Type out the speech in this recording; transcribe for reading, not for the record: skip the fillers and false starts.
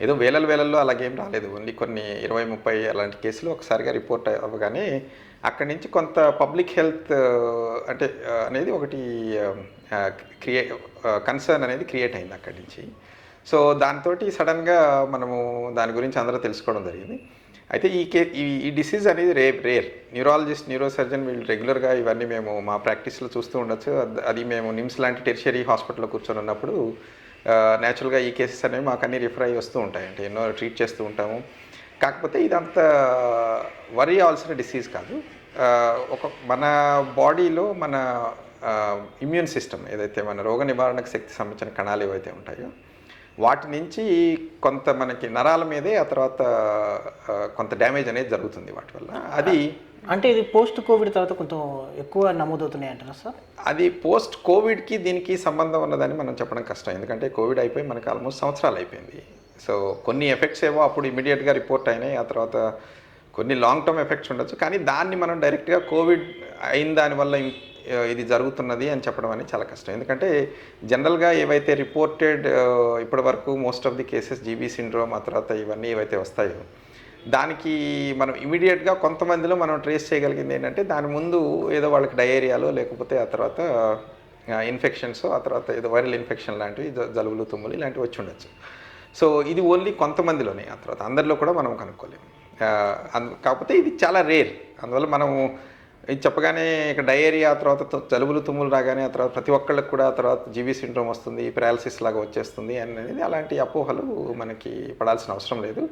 ఏదో వేలల్లో అలాగేం రాలేదు. ఓన్లీ కొన్ని 20, 30 అలాంటి కేసులు ఒకసారిగా రిపోర్ట్ అవ్వగానే అక్కడి నుంచి కొంత పబ్లిక్ హెల్త్ అంటే అనేది ఒకటి ఆహ్, క్రియే కన్సర్న్ అనేది క్రియేట్ అయింది అక్కడి నుంచి. సో, దాంతోటి సడెన్‌గా మనము దాని గురించి అందరూ తెలుసుకోవడం జరిగింది. అయితే ఈ డిసీజ్ అనేది రేర్. న్యూరాలజిస్ట్, న్యూరో సర్జన్ వీళ్ళు రెగ్యులర్‌గా ఇవన్నీ మేము మా ప్రాక్టీస్‌లో చూస్తూ ఉండొచ్చు. అది మేము నిమ్స్ లాంటి టెర్షియరీ హాస్పిటల్‌లో కూర్చొనున్నప్పుడు నేచురల్‌గా ఈ కేసెస్ అనేవి మాకన్నీ రిఫర్ అయ్యి వస్తూ ఉంటాయి. అంటే ఎన్నో ట్రీట్ చేస్తూ ఉంటాము. కాకపోతే ఇదంత వరీ అవ్వాల్సిన డిసీజ్ కాదు. మన బాడీలో మన ఇమ్యూన్ సిస్టమ్ ఏదైతే మన రోగ నివారణకు శక్తి సంబంధించిన కణాలు ఏవైతే ఉంటాయో, వాటి నుంచి కొంత మనకి నరాల మీదే ఆ తర్వాత కొంత డ్యామేజ్ అనేది జరుగుతుంది వాటి వల్ల. అది అంటే ఇది పోస్ట్ కోవిడ్ తర్వాత కొంచెం ఎక్కువ నమోదవుతున్నాయి అంటారా సార్? అది పోస్ట్ కోవిడ్‌కి దీనికి సంబంధం ఉన్నదని మనం చెప్పడం కష్టం. ఎందుకంటే కోవిడ్ అయిపోయి మనకు ఆల్మోస్ట్ సంవత్సరాలు అయిపోయింది. సో, కొన్ని ఎఫెక్ట్స్ ఏవో అప్పుడు ఇమ్మీడియేట్‌గా రిపోర్ట్ అయినాయి. ఆ తర్వాత కొన్ని లాంగ్ టర్మ్ ఎఫెక్ట్స్ ఉండొచ్చు. కానీ దాన్ని మనం డైరెక్ట్‌గా కోవిడ్ అయిన దానివల్ల ఇది జరుగుతున్నది అని చెప్పడం అనేది చాలా కష్టం. ఎందుకంటే జనరల్‌గా ఏవైతే రిపోర్టెడ్ ఇప్పటివరకు most of the cases GB syndrome ఆ తర్వాత ఇవన్నీ ఏవైతే వస్తాయో, దానికి మనం ఇమ్మీడియేట్‌గా కొంతమందిలో మనం ట్రేస్ చేయగలిగింది ఏంటంటే, దాని ముందు ఏదో వాళ్ళకి డయేరియాలో లేకపోతే ఆ తర్వాత ఇన్ఫెక్షన్సో, ఆ తర్వాత ఏదో వైరల్ ఇన్ఫెక్షన్ లాంటివి జలుబులు, తుమ్ములు ఇలాంటివి వచ్చి ఉండొచ్చు. సో, ఇది ఓన్లీ కొంతమందిలోనే. ఆ తర్వాత అందరిలో కూడా మనం కనుక్కోలేము. కాకపోతే ఇది చాలా రేర్. అందువల్ల మనము ఇది చెప్పగానే ఇక డయేరియా తర్వాత జలుబులు, తుమ్ములు రాగానే ఆ తర్వాత ప్రతి ఒక్కళ్ళకి కూడా ఆ తర్వాత జీబీ సిండ్రోమ్ వస్తుంది, పారాలిసిస్ లాగా వచ్చేస్తుంది అనేది అలాంటి అపోహలు మనకి పడాల్సిన అవసరం లేదు.